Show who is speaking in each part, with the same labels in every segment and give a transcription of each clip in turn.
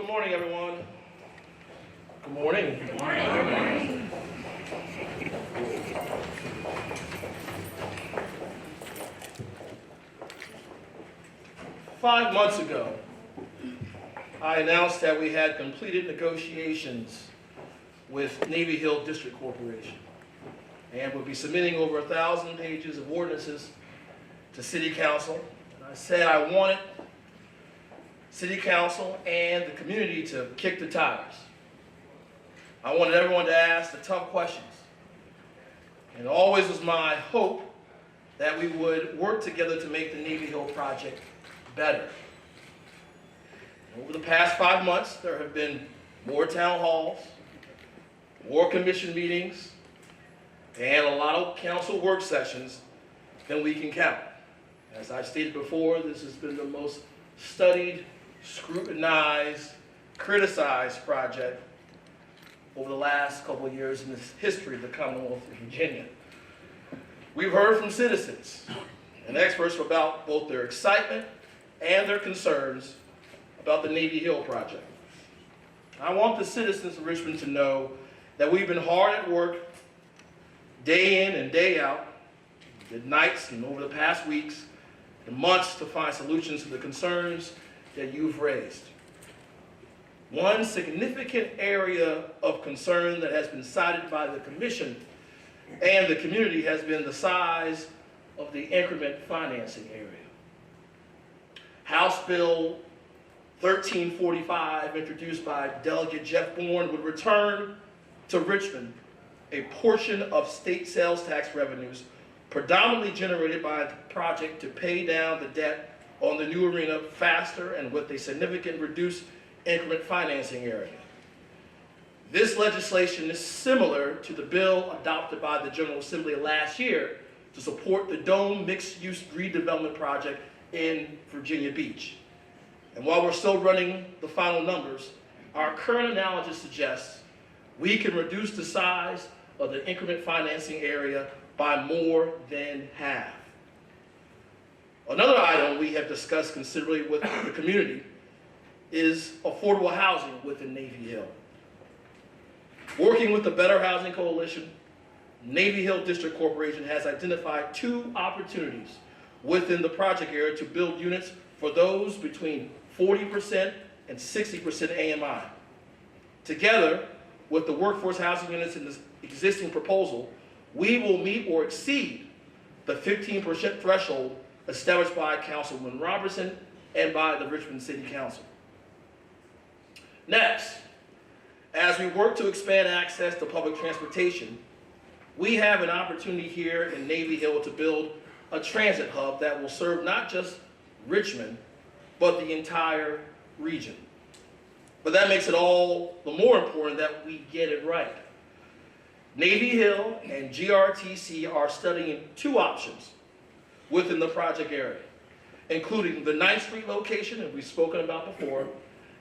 Speaker 1: Good morning, everyone. Good morning.
Speaker 2: Good morning.
Speaker 1: 5 months ago, I announced that we had completed negotiations with Navy Hill District Corporation and would be submitting over 1,000 pages of ordinances to City Council. And I said I wanted City Council and the community to kick the tires. I wanted everyone to ask the tough questions. And it always was my hope that we would work together to make the Navy Hill project better. Over the past 5 months, there have been more town halls, more commission meetings, and a lot of council work sessions than we can count. As I stated before, this has been the most studied, scrutinized, criticized project over the last couple of years in the history of the Commonwealth of Virginia. We've heard from citizens and experts about both their excitement and their concerns about the Navy Hill project. I want the citizens of Richmond to know that we've been hard at work day in and day out, the nights and over the past weeks and months to find solutions to the concerns that you've raised. One significant area of concern that has been cited by the Commission and the community has been the size of the increment financing area. House Bill 1345, introduced by Delegate Jeff Bourne, would return to Richmond a portion of state sales tax revenues predominantly generated by the project to pay down the debt on the new arena faster and with a significant reduced increment financing area. This legislation is similar to the bill adopted by the General Assembly last year to support the Dome mixed-use redevelopment project in Virginia Beach. And while we're still running the final numbers, our current analysis suggests we can reduce the size of the increment financing area by more than half. Another item we have discussed considerably with the community is affordable housing within Navy Hill. Working with the Better Housing Coalition, Navy Hill District Corporation has identified 2 opportunities within the project area to build units for those between 40% and 60% AMI. Together with the workforce housing units in this existing proposal, we will meet or exceed the 15% threshold established by Councilman Robertson and by the Richmond City Council. Next, as we work to expand access to public transportation, we have an opportunity here in Navy Hill to build a transit hub that will serve not just Richmond, but the entire region. But that makes it all the more important that we get it right. Navy Hill and GRTC are studying 2 options within the project area, including the 9th Street location, as we've spoken about before,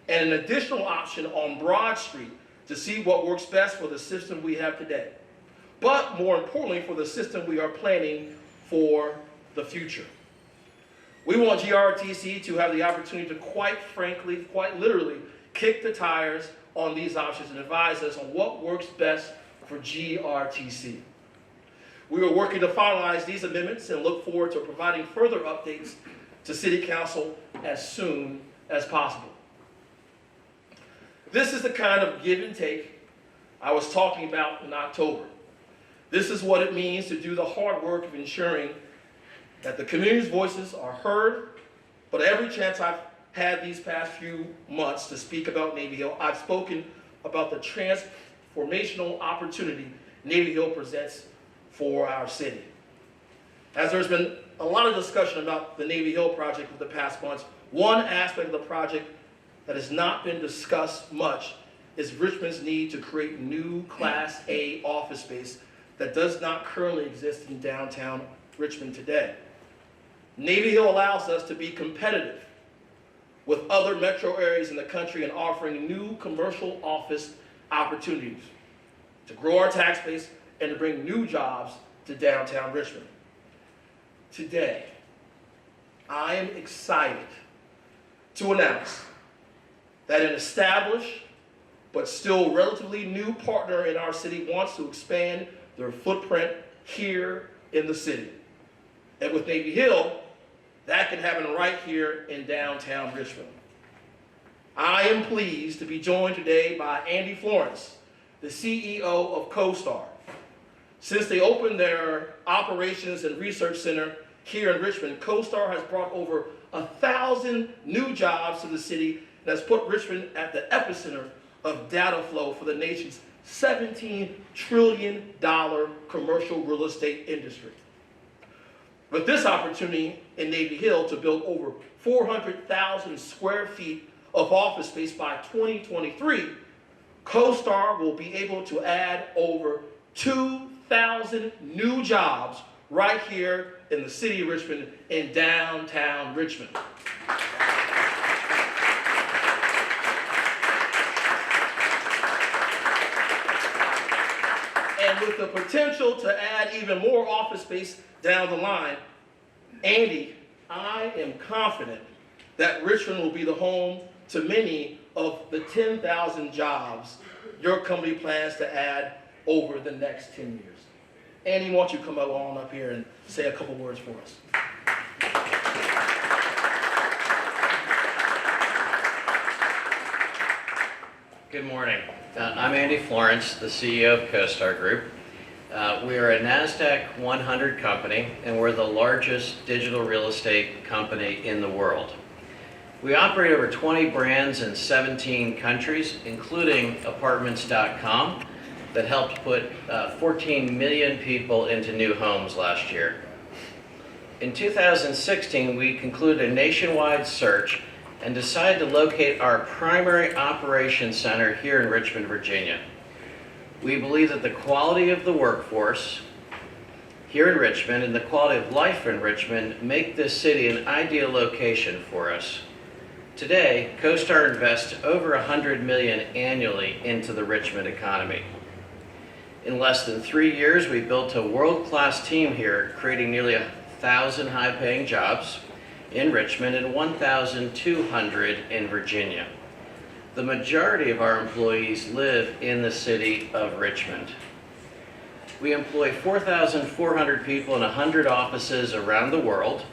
Speaker 1: and an additional option on Broad Street to see what works best for the system we have today, but more importantly, for the system we are planning for the future. We want GRTC to have the opportunity to quite frankly, quite literally, kick the tires on these options and advise us on what works best for GRTC. We are working to finalize these amendments and look forward to providing further updates to City Council as soon as possible. This is the kind of give and take I was talking about in October. This is what it means to do the hard work of ensuring that the community's voices are heard, but every chance I've had these past few months to speak about Navy Hill, I've spoken about the transformational opportunity Navy Hill presents for our city. As there's been a lot of discussion about the Navy Hill project over the past months, one aspect of the project that has not been discussed much is Richmond's need to create new Class A office space that does not currently exist in downtown Richmond today. Navy Hill allows us to be competitive with other metro areas in the country and offering new commercial office opportunities to grow our tax base and to bring new jobs to downtown Richmond. Today, I am excited to announce that an established but still relatively new partner in our city wants to expand their footprint here in the city. And with Navy Hill, that can happen right here in downtown Richmond. I am pleased to be joined today by Andy Florence, the CEO of CoStar. Since they opened their operations and research center here in Richmond, CoStar has brought over 1,000 new jobs to the city and has put Richmond at the epicenter of data flow for the nation's $17 trillion commercial real estate industry. With this opportunity in Navy Hill to build over 400,000 square feet of office space by 2023, CoStar will be able to add over 2,000 new jobs right here in the city of Richmond, in downtown Richmond. And with the potential to add even more office space down the line, Andy, I am confident that Richmond will be the home to many of the 10,000 jobs your company plans to add over the next 10 years. Andy, why don't you come along up here and say a couple words for us?
Speaker 2: Good morning. I'm Andy Florence, the CEO of CoStar Group. We are a NASDAQ 100 company, and we're the largest digital real estate company in the world. We operate over 20 brands in 17 countries, including Apartments.com, that helped put 14 million people into new homes last year. In 2016, we concluded a nationwide search and decided to locate our primary operations center here in Richmond, Virginia. We believe that the quality of the workforce here in Richmond and the quality of life in Richmond make this city an ideal location for us. Today, CoStar invests over $100 million annually into the Richmond economy. In less than 3 years, we built a world-class team here, creating nearly 1,000 high-paying jobs in Richmond and 1,200 in Virginia. The majority of our employees live in the city of Richmond. We employ 4,400 people in 100 offices around the world,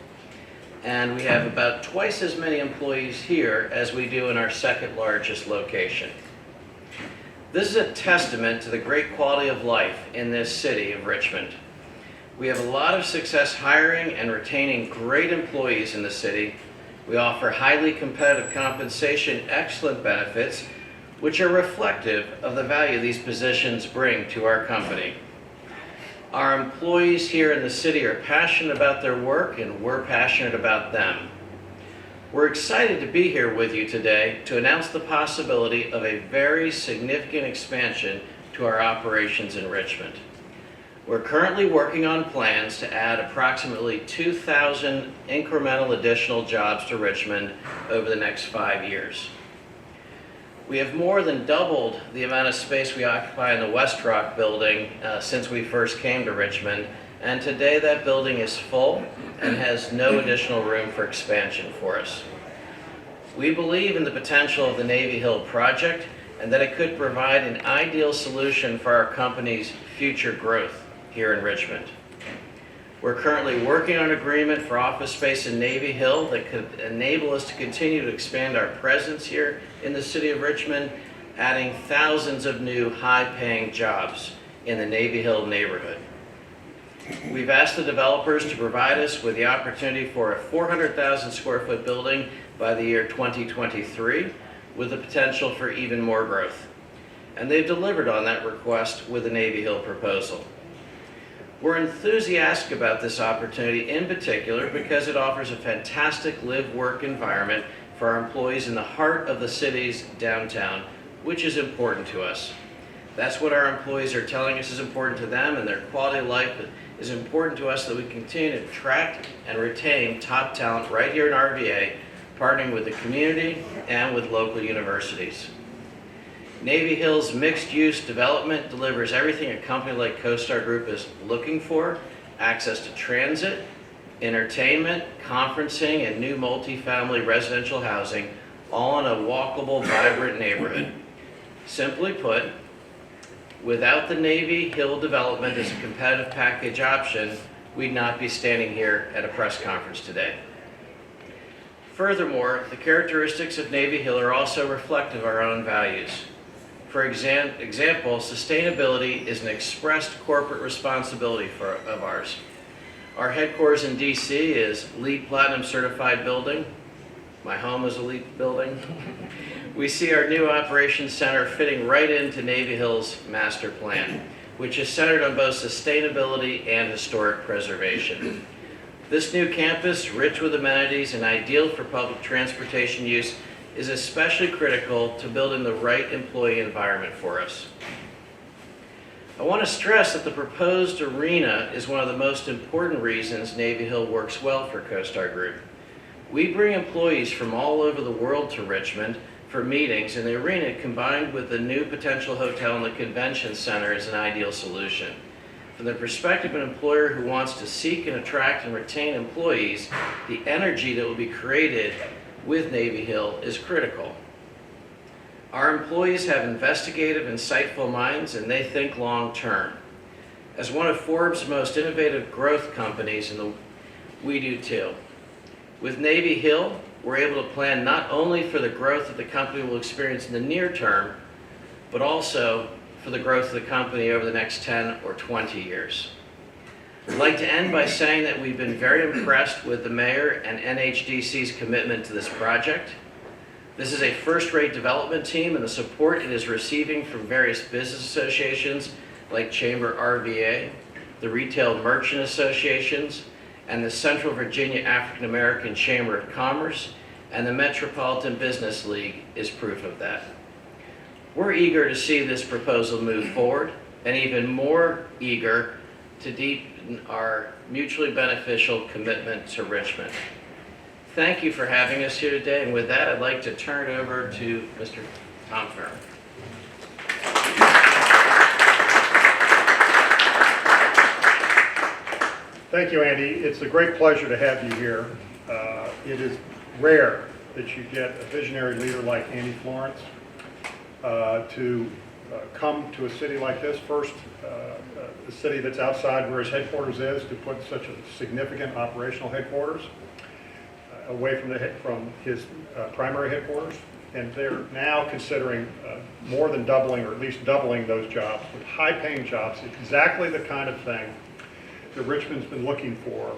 Speaker 2: and we have about twice as many employees here as we do in our second largest location. This is a testament to the great quality of life in this city of Richmond. We have a lot of success hiring and retaining great employees in the city. We offer highly competitive compensation, excellent benefits, which are reflective of the value these positions bring to our company. Our employees here in the city are passionate about their work, and we're passionate about them. We're excited to be here with you today to announce the possibility of a very significant expansion to our operations in Richmond. We're currently working on plans to add approximately 2,000 incremental additional jobs to Richmond over the next 5 years. We have more than doubled the amount of space we occupy in the West Rock building since we first came to Richmond, and today that building is full and has no additional room for expansion for us. We believe in the potential of the Navy Hill project and that it could provide an ideal solution for our company's future growth here in Richmond. We're currently working on an agreement for office space in Navy Hill that could enable us to continue to expand our presence here in the city of Richmond, adding thousands of new high-paying jobs in the Navy Hill neighborhood. We've asked the developers to provide us with the opportunity for a 400,000 square foot building by the year 2023, with the potential for even more growth. And they've delivered on that request with the Navy Hill proposal. We're enthusiastic about this opportunity in particular because it offers a fantastic live-work environment for our employees in the heart of the city's downtown, which is important to us. That's what our employees are telling us is important to them, and their quality of life is important to us, that we continue to attract and retain top talent right here in RVA, partnering with the community and with local universities. Navy Hill's mixed-use development delivers everything a company like CoStar Group is looking for: access to transit, entertainment, conferencing, and new multifamily residential housing, all in a walkable, vibrant neighborhood. Simply put, without the Navy Hill development as a competitive package option, we'd not be standing here at a press conference today. Furthermore, the characteristics of Navy Hill are also reflective of our own values. For example, sustainability is an expressed corporate responsibility of ours. Our headquarters in DC is LEED Platinum certified building. My home is a LEED building. We see our new operations center fitting right into Navy Hill's master plan, which is centered on both sustainability and historic preservation. This new campus, rich with amenities and ideal for public transportation use, is especially critical to building the right employee environment for us. I want to stress that the proposed arena is one of the most important reasons Navy Hill works well for CoStar Group. We bring employees from all over the world to Richmond for meetings, and the arena, combined with the new potential hotel and the convention center, is an ideal solution. From the perspective of an employer who wants to seek and attract and retain employees, the energy that will be created with Navy Hill is critical. Our employees have investigative, insightful minds, and they think long term. As one of Forbes' most innovative growth companies, we do too. With Navy Hill, we're able to plan not only for the growth that the company will experience in the near term, but also for the growth of the company over the next 10 or 20 years. I'd like to end by saying that we've been very impressed with the mayor and NHDC's commitment to this project. This is a first-rate development team, and the support it is receiving from various business associations like Chamber RVA, the Retail Merchant Associations, and the Central Virginia African American Chamber of Commerce, and the Metropolitan Business League is proof of that. We're eager to see this proposal move forward, and even more eager to deepen our mutually beneficial commitment to Richmond. Thank you for having us here today, and with that, I'd like to turn it over to Mr. Tom Farrell.
Speaker 3: Thank you, Andy. It's a great pleasure to have you here. It is rare that you get a visionary leader like Andy Florence to come to a city like this, first a city that's outside where his headquarters is, to put such a significant operational headquarters away from his primary headquarters. And they're now considering more than doubling, or at least doubling those jobs with high-paying jobs, exactly the kind of thing that Richmond's been looking for.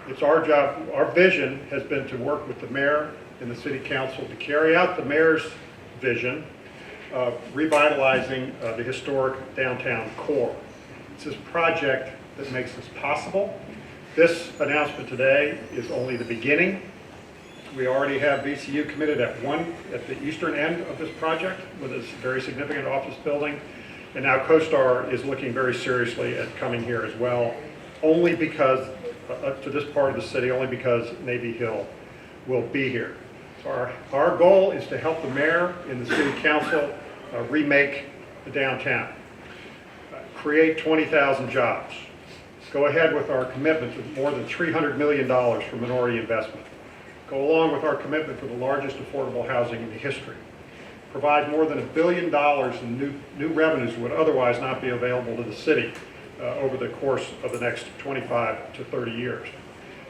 Speaker 3: It's our job, our vision has been to work with the mayor and the city council to carry out the mayor's vision of revitalizing the historic downtown core. It's this project that makes this possible. This announcement today is only the beginning. We already have VCU committed at the eastern end of this project with this very significant office building. And now CoStar is looking very seriously at coming here as well, only because, to this part of the city, only because Navy Hill will be here. So our goal is to help the mayor and the city council remake the downtown, create 20,000 jobs, go ahead with our commitment to more than $300 million for minority investment, go along with our commitment for the largest affordable housing in the history, provide more than $1 billion in new revenues that would otherwise not be available to the city over the course of the next 25 to 30 years.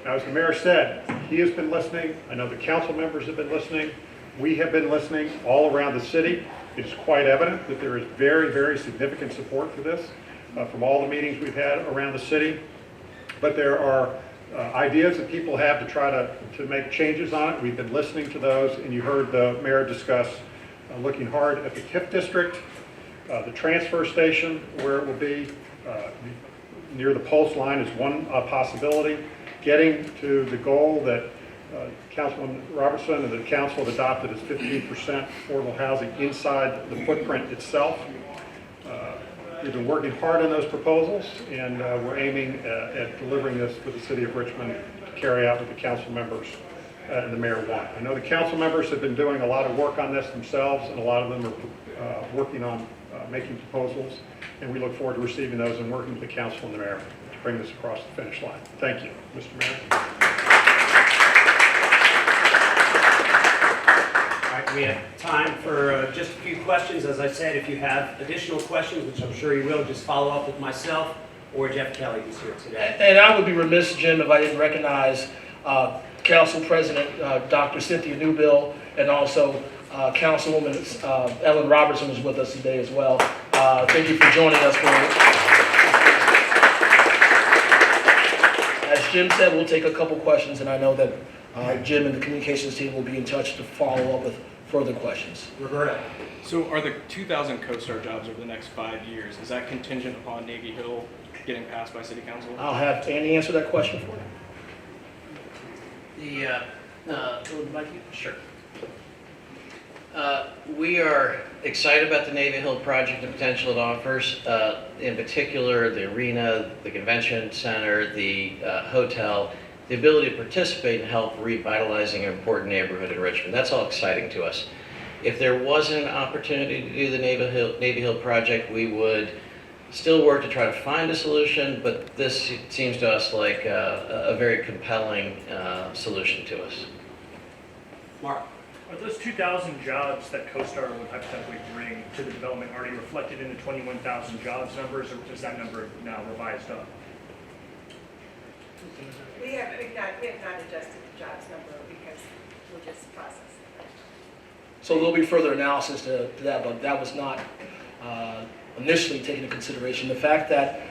Speaker 3: Now, as the mayor said, he has been listening. I know the council members have been listening. We have been listening all around the city. It is quite evident that there is very, very significant support for this from all the meetings we've had around the city. But there are ideas that people have to try to make changes on it. We've been listening to those, and you heard the mayor discuss looking hard at the TIF district, the transfer station where it will be near the Pulse line is one possibility. Getting to the goal that Councilman Robertson and the council have adopted as 15% affordable housing inside the footprint itself. We've been working hard on those proposals, and we're aiming at delivering this for the city of Richmond to carry out with the council members and the mayor want. I know the council members have been doing a lot of work on this themselves, and a lot of them are working on making proposals, and we look forward to receiving those and working with the council and the mayor to bring this across the finish line. Thank you, Mr. Mayor.
Speaker 4: We have time for just a few questions. As I said, if you have additional questions, which I'm sure you will, just follow up with myself or Jeff Kelly, who's here today.
Speaker 1: And I would be remiss, Jim, if I didn't recognize Council President Dr. Cynthia Newbill, and also Councilwoman Ellen Robertson is with us today as well. Thank you for joining us. As Jim said, we'll take a couple questions, and I know that Jim and the communications team will be in touch to follow up with further questions.
Speaker 4: Roberta.
Speaker 5: So are the 2,000 CoStar jobs over the next 5 years, is that contingent upon Navy Hill getting passed by City Council?
Speaker 1: I'll have Andy answer that question for you.
Speaker 2: Sure. We are excited about the Navy Hill project and potential it offers. In particular, the arena, the convention center, the hotel, the ability to participate and help revitalizing an important neighborhood in Richmond. That's all exciting to us. If there wasn't an opportunity to do the Navy Hill project, we would still work to try to find a solution, but this seems to us like a very compelling solution to us.
Speaker 4: Mark.
Speaker 6: Are those 2,000 jobs that CoStar would hypothetically bring to the development already reflected in the 21,000 jobs numbers, or is that number now revised up?
Speaker 7: We have not adjusted the jobs number because we're just processing.
Speaker 1: So there'll be further analysis to that, but that was not initially taken into consideration. The fact that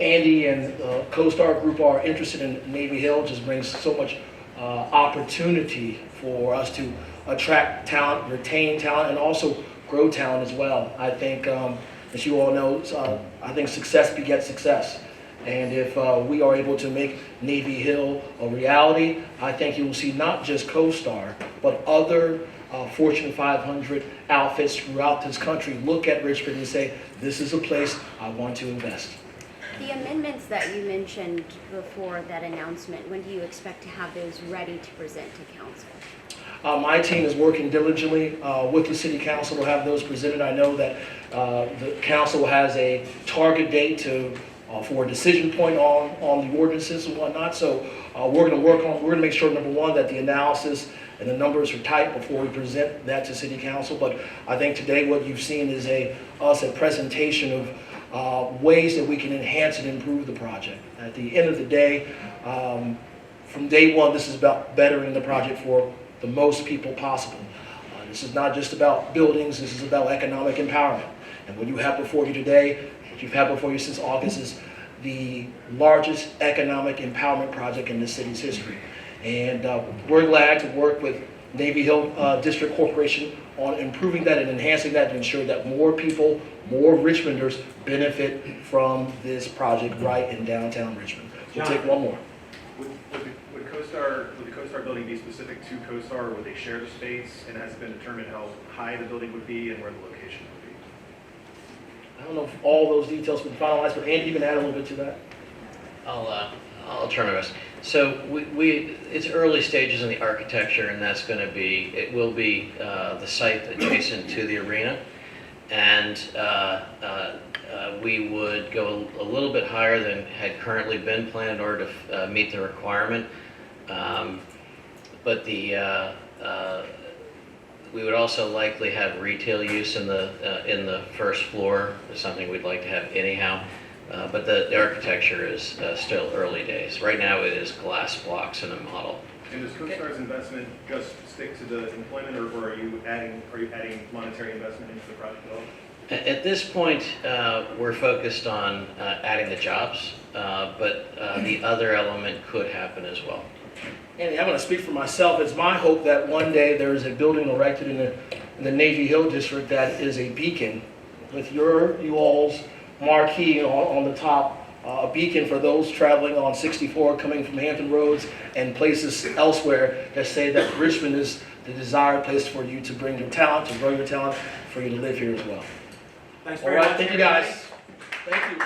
Speaker 1: Andy and the CoStar Group are interested in Navy Hill just brings so much opportunity for us to attract talent, retain talent, and also grow talent as well. I think, as you all know, I think success begets success. And if we are able to make Navy Hill a reality, I think you will see not just CoStar, but other Fortune 500 outfits throughout this country look at Richmond and say, this is a place I want to invest.
Speaker 8: The amendments that you mentioned before that announcement, when do you expect to have those ready to present to council?
Speaker 1: My team is working diligently with the city council to have those presented. I know that the council has a target date for a decision point on the ordinances and whatnot. So we're going to make sure, number one, that the analysis and the numbers are tight before we present that to city council. But I think today what you've seen is a presentation of ways that we can enhance and improve the project. At the end of the day, from day one, this is about bettering the project for the most people possible. This is not just about buildings, this is about economic empowerment. And what you have before you today, what you've had before you since August, is the largest economic empowerment project in the city's history. And we're glad to work with Navy Hill District Corporation on improving that and enhancing that to ensure that more people, more Richmonders benefit from this project right in downtown Richmond. We'll take one more.
Speaker 9: Would the CoStar building be specific to CoStar, or would they share the space, and has it been determined how high the building would be and where the location would be?
Speaker 1: I don't know if all those details have been finalized, but Andy, you can add a little bit to that.
Speaker 2: I'll try my best. So it's early stages in the architecture, and it will be the site adjacent to the arena, and we would go a little bit higher than had currently been planned in order to meet the requirement. But we would also likely have retail use in the first floor. It's something we'd like to have anyhow. But the architecture is still early days. Right now it is glass blocks in a model.
Speaker 9: And does CoStar's investment just stick to the employment, or are you adding monetary investment into the project at all?
Speaker 2: At this point, we're focused on adding the jobs, but the other element could happen as well.
Speaker 1: Andy, I'm going to speak for myself. It's my hope that one day there is a building erected in the Navy Hill District that is a beacon with you all's marquee on the top, a beacon for those traveling on 64 coming from Hampton Roads and places elsewhere that say that Richmond is the desired place for you to bring your talent, to grow your talent, for you to live here as well.
Speaker 4: Thanks
Speaker 1: All
Speaker 4: very
Speaker 1: right,
Speaker 4: much.
Speaker 1: thank you guys. Thank you.